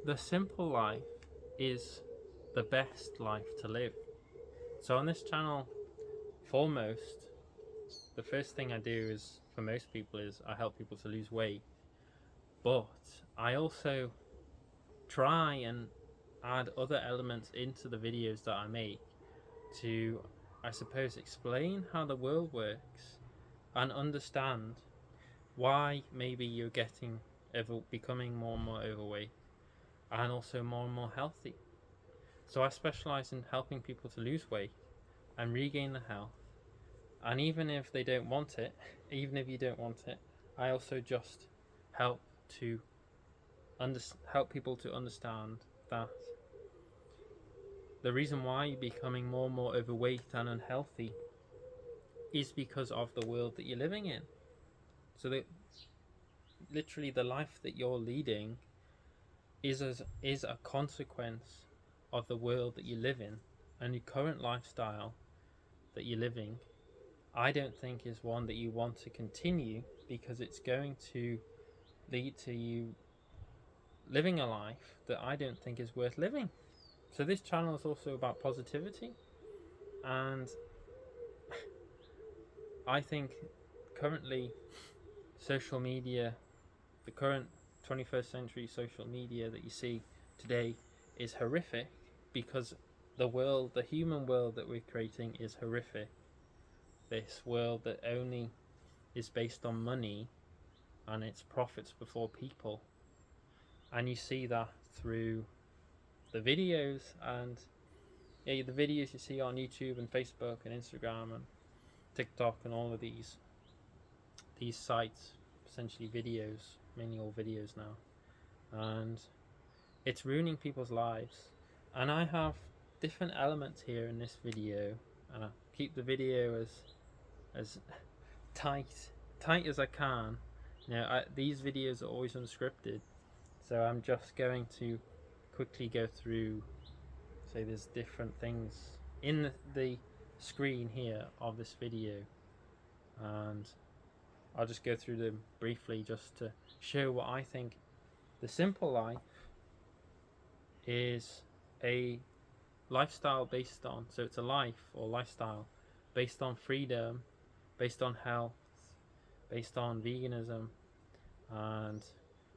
The simple life is the best life to live. So on this channel, foremost, the first thing I do is, for most people, is I help people to lose weight. But I also try and add other elements into the videos that I make to, I suppose, explain how the world works and understand why maybe you're becoming more and more overweight and also more and more healthy. So I specialize in helping people to lose weight and regain the health. And even if they don't want it, even if you don't want it, I also just help to help people to understand that the reason why you're becoming more and more overweight and unhealthy is because of the world that you're living in. So that literally the life that you're leading is a consequence of the world that you live in, and your current lifestyle that you're living, I don't think is one that you want to continue, because it's going to lead to you living a life that I don't think is worth living. So this channel is also about positivity, and I think currently social media, the current 21st century social media that you see today is horrific, because the human world that we're creating is horrific. This world that only is based on money and its profits before people. And you see that through the videos and the videos you see on YouTube and Facebook and Instagram and TikTok and all of these sites, essentially videos, mainly all videos now. And it's ruining people's lives. And I have different elements here in this video, and I keep the video as tight as I can. These videos are always unscripted, so I'm just going to quickly go through. Say there's different things in the screen here of this video, and I'll just go through them briefly just to show what I think the simple life is. A lifestyle based on, so it's a life or lifestyle based on freedom, based on health, based on veganism, and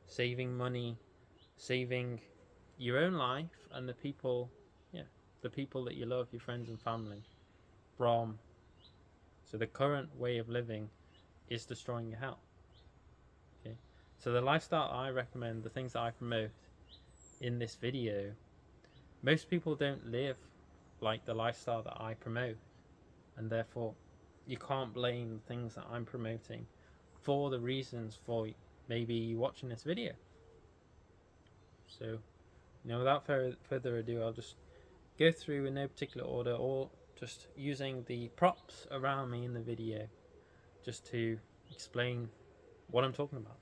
saving money, saving your own life and the people that you love, your friends and family, from. So the current way of living is destroying your health. Okay, so the lifestyle I recommend, the things that I promote in this video, most people don't live like the lifestyle that I promote, and therefore you can't blame the things that I'm promoting for the reasons for maybe you watching this video. So, without further ado, I'll just go through in no particular order, or just using the props around me in the video just to explain what I'm talking about.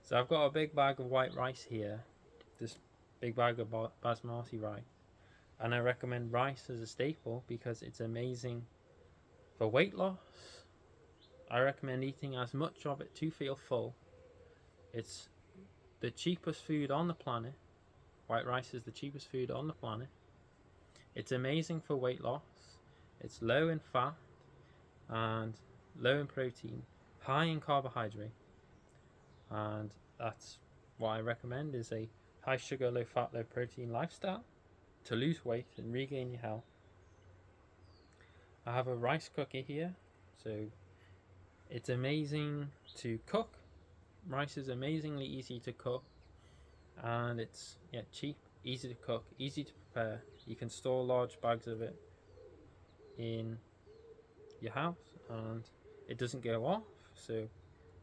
So I've got a big bag of white rice here, this big bag of basmati rice, and I recommend rice as a staple because it's amazing for weight loss. I recommend eating as much of it to feel full. It's the cheapest food on the planet. White rice is the cheapest food on the planet. It's amazing for weight loss. It's low in fat and low in protein, high in carbohydrate, and that's what I recommend, is a high sugar, low fat, low protein lifestyle to lose weight and regain your health. I have a rice cooker here, so it's amazing to cook. Rice is amazingly easy to cook, and it's cheap, easy to cook, easy to prepare. You can store large bags of it in your house and it doesn't go off, so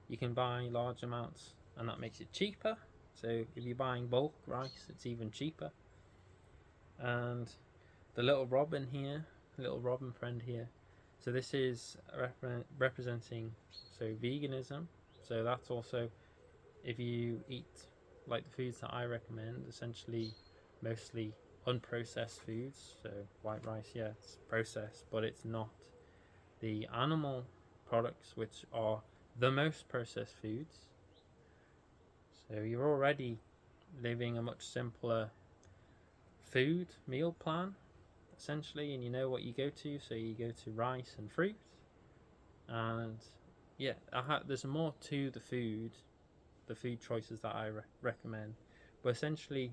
you can buy large amounts and that makes it cheaper. So if you're buying bulk rice, it's even cheaper. And the little robin friend here, so this is representing veganism. So that's also, if you eat like the foods that I recommend, essentially mostly unprocessed foods. So white rice, it's processed, but it's not the animal products, which are the most processed foods. So you're already living a much simpler food meal plan, essentially, and you know what you go to. So you go to rice and fruit, and yeah, there's more to the food choices that I recommend. But essentially,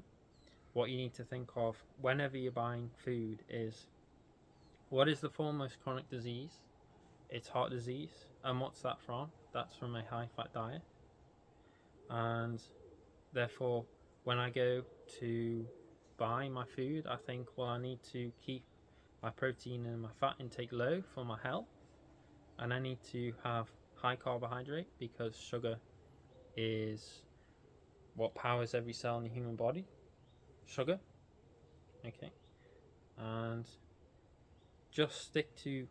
what you need to think of whenever you're buying food is, what is the foremost chronic disease? It's heart disease. And what's that from? That's from a high fat diet. And therefore, when I go to buy my food, I think, well, I need to keep my protein and my fat intake low for my health. And I need to have high carbohydrate, because sugar is what powers every cell in the human body. Sugar. Okay. And just stick to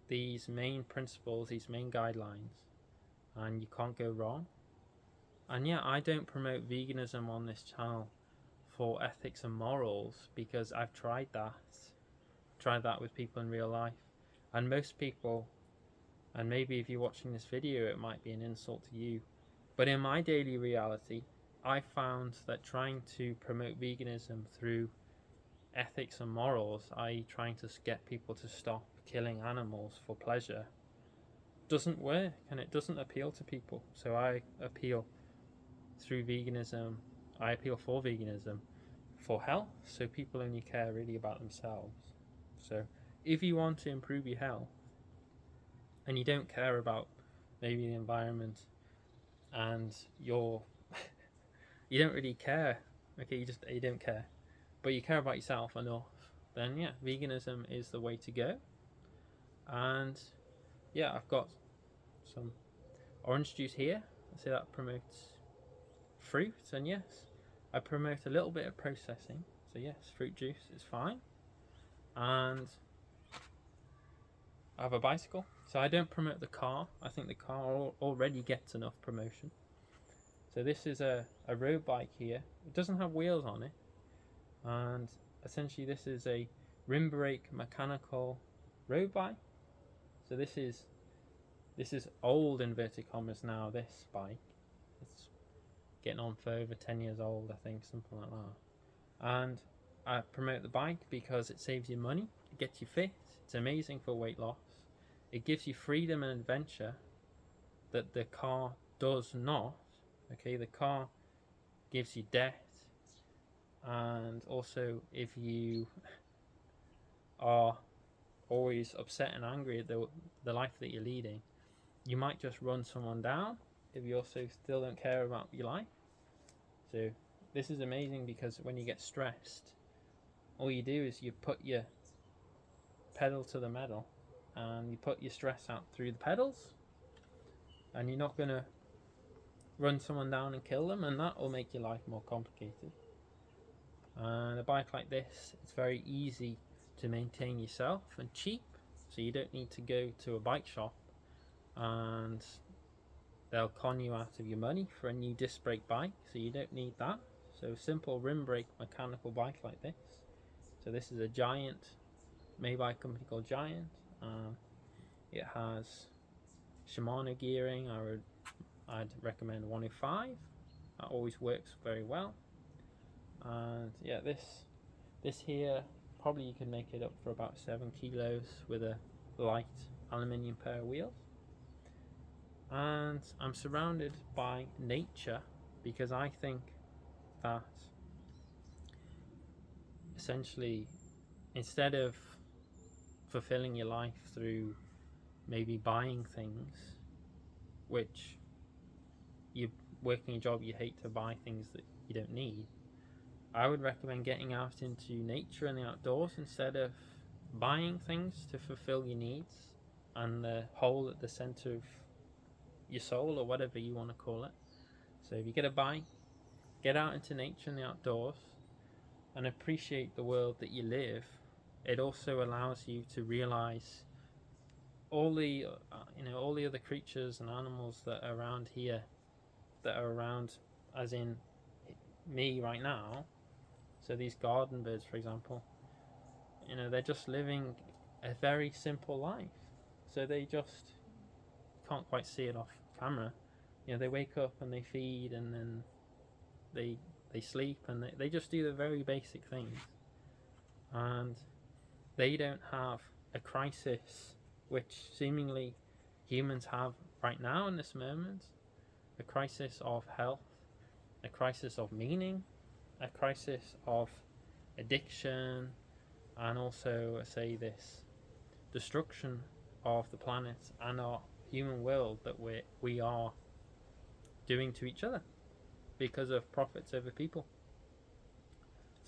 these main principles, these main guidelines, and you can't go wrong. And yeah, I don't promote veganism on this channel for ethics and morals, because I've tried that with people in real life, and most people, and maybe if you're watching this video it might be an insult to you, but in my daily reality I found that trying to promote veganism through ethics and morals, i.e. trying to get people to stop killing animals for pleasure, doesn't work, and it doesn't appeal to people. So I appeal for veganism for health, so people only care really about themselves. So if you want to improve your health and you don't care about maybe the environment, and you don't really care, okay, you don't care, but you care about yourself enough, then yeah, veganism is the way to go. And yeah, I've got some orange juice here, so that promotes fruit, and yes, I promote a little bit of processing, so yes, fruit juice is fine. And I have a bicycle, so I don't promote the car. I think the car already gets enough promotion. So this is a road bike here. It doesn't have wheels on it, and essentially this is a rim brake mechanical road bike. So this is old, inverted commas, now, this bike. It's getting on for over 10 years old, I think, something like that. And I promote the bike because it saves you money, it gets you fit, it's amazing for weight loss, it gives you freedom and adventure that the car does not. Okay, the car gives you debt, and also if you are always upset and angry at the life that you're leading, you might just run someone down if you also still don't care about your life. So this is amazing, because when you get stressed, all you do is you put your pedal to the metal and you put your stress out through the pedals, and you're not going to run someone down and kill them, and that will make your life more complicated. And a bike like this, it's very easy to maintain yourself and cheap, so you don't need to go to a bike shop and they'll con you out of your money for a new disc brake bike, so you don't need that. So simple rim brake mechanical bike like this. So this is a Giant, made by a company called Giant. It has Shimano gearing. I'd recommend 105. That always works very well. And yeah, this here, probably you can make it up for about 7 kilos with a light aluminium pair of wheels. And I'm surrounded by nature, because I think that essentially, instead of fulfilling your life through maybe buying things, which you're working a job you hate to buy things that you don't need, I would recommend getting out into nature and the outdoors instead of buying things to fulfill your needs and the hole at the center of your soul, or whatever you want to call it. So if you get a bike, get out into nature and the outdoors and appreciate the world that you live. It also allows you to realize all the all the other creatures and animals that are around here, that are around, as in me right now. So these garden birds, for example, they're just living a very simple life. So they just can't quite see it off camera. They wake up and they feed, and then they they sleep, and they just do the very basic things. And they don't have a crisis which seemingly humans have right now in this moment, a crisis of health, a crisis of meaning, a crisis of addiction, and also, say, this destruction of the planet and our human world that we are doing to each other because of profits over people.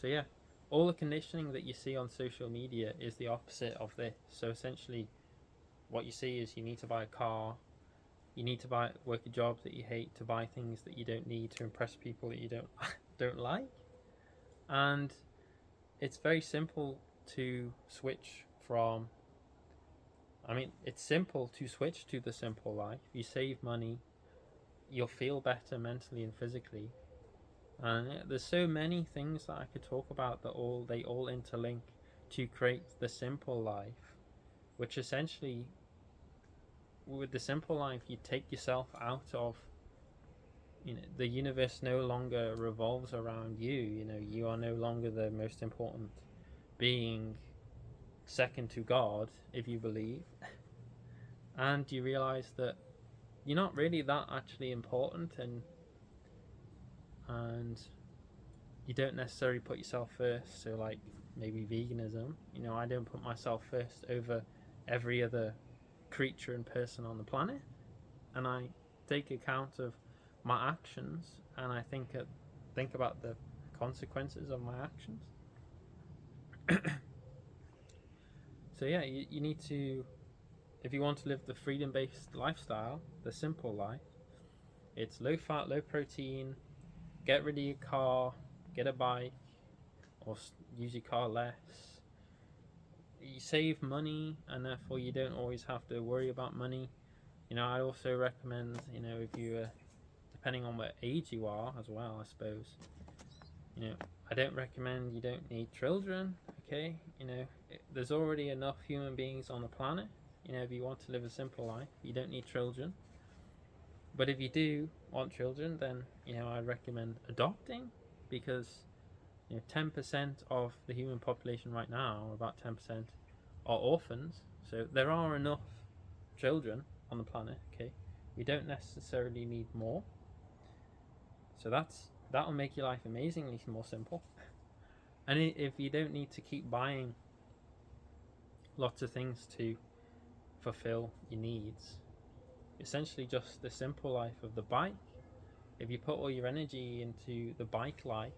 So yeah, all the conditioning that you see on social media is the opposite of this. So essentially, what you see is you need to buy a car, you need to work a job that you hate, to buy things that you don't need, to impress people that you don't like. And it's very simple to switch from, it's simple to switch to the simple life. You save money, you'll feel better mentally and physically. And there's so many things that I could talk about that they all interlink to create the simple life, which essentially, with the simple life, you take yourself out of, the universe no longer revolves around you. You are no longer the most important being, second to God, if you believe. And you realize that you're not really that actually important, and you don't necessarily put yourself first. So like maybe veganism, I don't put myself first over every other creature and person on the planet, and I take account of my actions, and I think about the consequences of my actions. So yeah, you need to, if you want to live the freedom-based lifestyle, the simple life, it's low fat, low protein, get rid of your car, get a bike, or use your car less. You save money, and therefore you don't always have to worry about money. I also recommend, if you depending on what age you are as well, I suppose, I don't recommend, you don't need children. Okay, there's already enough human beings on the planet. If you want to live a simple life, you don't need children. But if you do want children, then I recommend adopting, because 10% of the human population right now, about 10%, are orphans. So there are enough children on the planet. Okay, we don't necessarily need more. So that'll make your life amazingly more simple. And if you don't need to keep buying lots of things to fulfill your needs, essentially just the simple life of the bike. If you put all your energy into the bike life,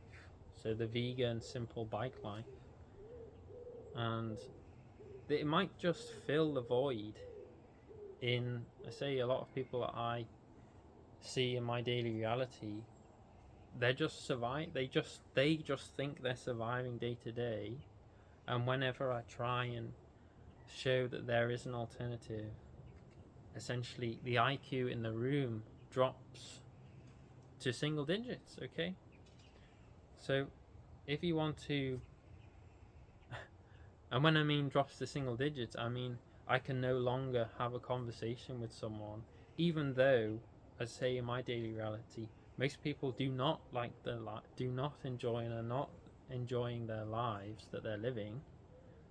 so the vegan simple bike life, and it might just fill the void in, I say, a lot of people that I see in my daily reality, they're just they just think they're surviving day to day, and whenever I try and show that there is an alternative, essentially the IQ in the room drops to single digits. Okay, so if you want to, and when I mean drops to single digits, I mean I can no longer have a conversation with someone, even though, as say in my daily reality, most people do not enjoy and are not enjoying their lives that they're living.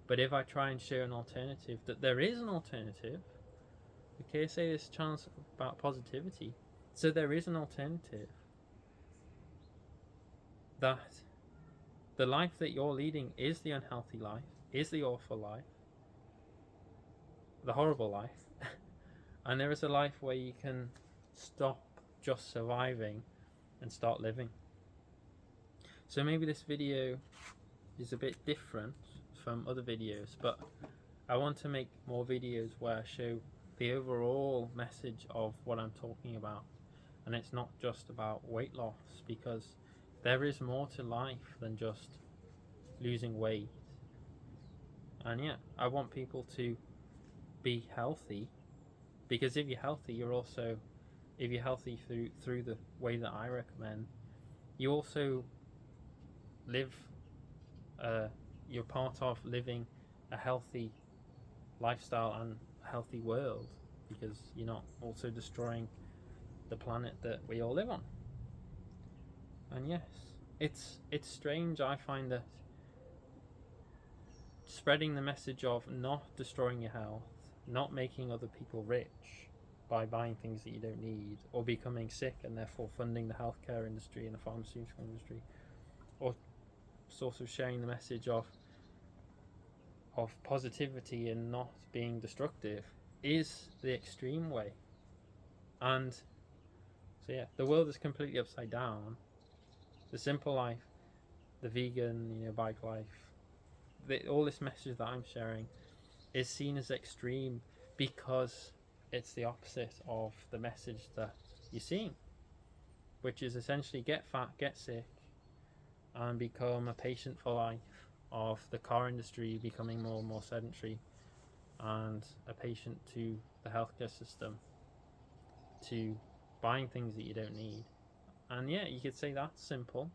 But if I try and show an alternative, that there is an alternative, okay, say this chance about positivity, so there is an alternative, that the life that you're leading is the unhealthy life, is the awful life, the horrible life, and there is a life where you can stop just surviving and start living. So maybe this video is a bit different from other videos, but I want to make more videos where I show the overall message of what I'm talking about, and it's not just about weight loss, because there is more to life than just losing weight. And yeah, I want people to be healthy, because if you're healthy, if you're healthy through the way that I recommend, you also live, you're part of living a healthy lifestyle and a healthy world, because you're not also destroying the planet that we all live on. And yes, it's strange. I find that spreading the message of not destroying your health, not making other people rich by buying things that you don't need, or becoming sick and therefore funding the healthcare industry and the pharmaceutical industry, or sort of sharing the message of positivity and not being destructive, is the extreme way. And so yeah, the world is completely upside down. The simple life, the vegan, bike life, all this message that I'm sharing is seen as extreme because it's the opposite of the message that you're seeing, which is essentially get fat, get sick, and become a patient for life of the car industry becoming more and more sedentary, and a patient to the healthcare system, to buying things that you don't need. And yeah, you could say that's simple.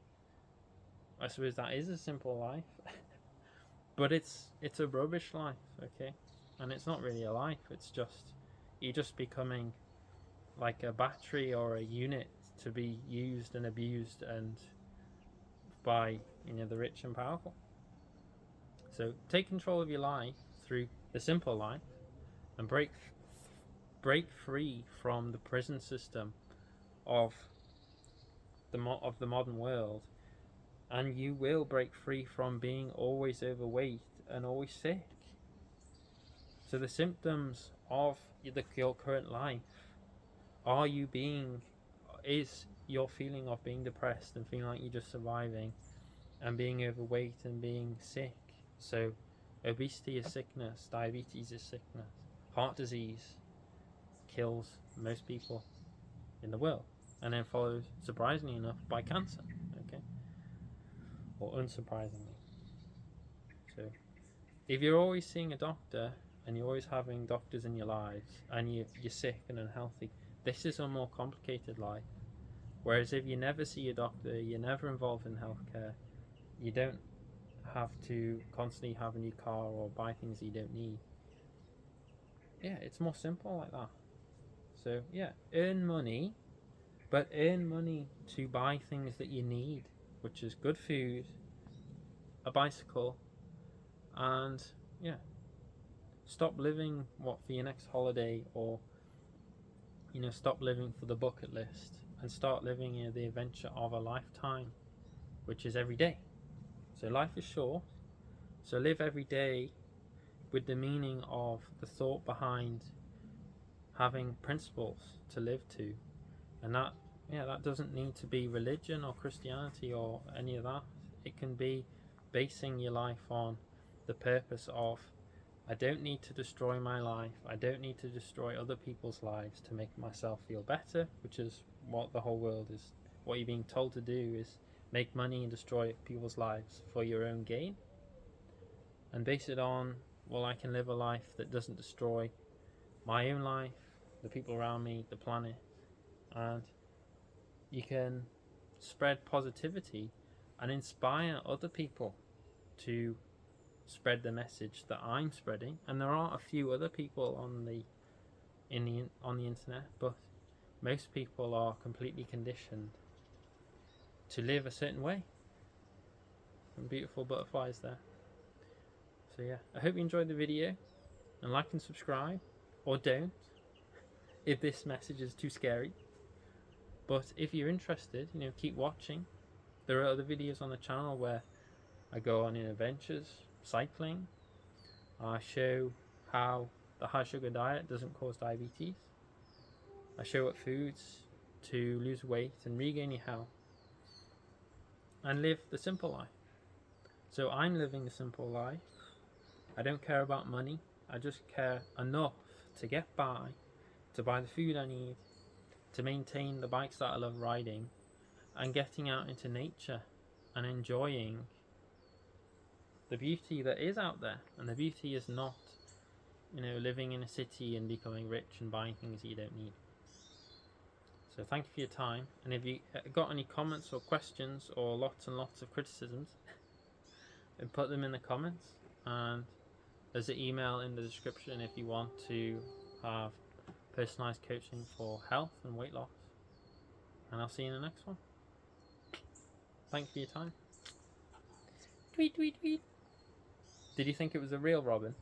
I suppose that is a simple life. But it's a rubbish life, okay? And it's not really a life, it's just you're just becoming like a battery or a unit to be used and abused and by the rich and powerful. So take control of your life through the simple life and break free from the prison system of the modern world, and you will break free from being always overweight and always sick. So the symptoms of your current life is your feeling of being depressed and feeling like you're just surviving, and being overweight and being sick. So obesity is sickness, diabetes is sickness, heart disease kills most people in the world, and then followed, surprisingly enough, by cancer, okay? Or unsurprisingly. So if you're always seeing a doctor and you're always having doctors in your lives and you're sick and unhealthy, this is a more complicated life. Whereas if you never see a doctor, you're never involved in healthcare, you don't have to constantly have a new car or buy things that you don't need. Yeah, it's more simple like that. So yeah, earn money, but earn money to buy things that you need, which is good food, a bicycle, and yeah, stop living for your next holiday, or stop living for the bucket list and start living the adventure of a lifetime, which is every day. So life is short, so live every day with the meaning of the thought behind having principles to live to. And that doesn't need to be religion or Christianity or any of that. It can be basing your life on the purpose of, I don't need to destroy my life, I don't need to destroy other people's lives to make myself feel better, which is what the whole world is. What you're being told to do is make money and destroy people's lives for your own gain, and base it on, well, I can live a life that doesn't destroy my own life, the people around me, the planet, and you can spread positivity and inspire other people to spread the message that I'm spreading. And there are a few other people on the internet, but most people are completely conditioned to live a certain way. And beautiful butterflies there. So yeah, I hope you enjoyed the video, and like and subscribe, or don't if this message is too scary. But if you're interested, keep watching. There are other videos on the channel where I go on adventures, cycling. I show how the high sugar diet doesn't cause diabetes. I show what foods to lose weight and regain your health and live the simple life. So I'm living the simple life. I don't care about money. I just care enough to get by, to buy the food I need, to maintain the bikes that I love riding, and getting out into nature and enjoying the beauty that is out there. And the beauty is not, living in a city and becoming rich and buying things that you don't need. So thank you for your time. And if you got any comments or questions or lots and lots of criticisms, then put them in the comments. And there's an email in the description if you want to have personalised coaching for health and weight loss. And I'll see you in the next one. Thanks for your time. Tweet, tweet, tweet. Did you think it was a real robin?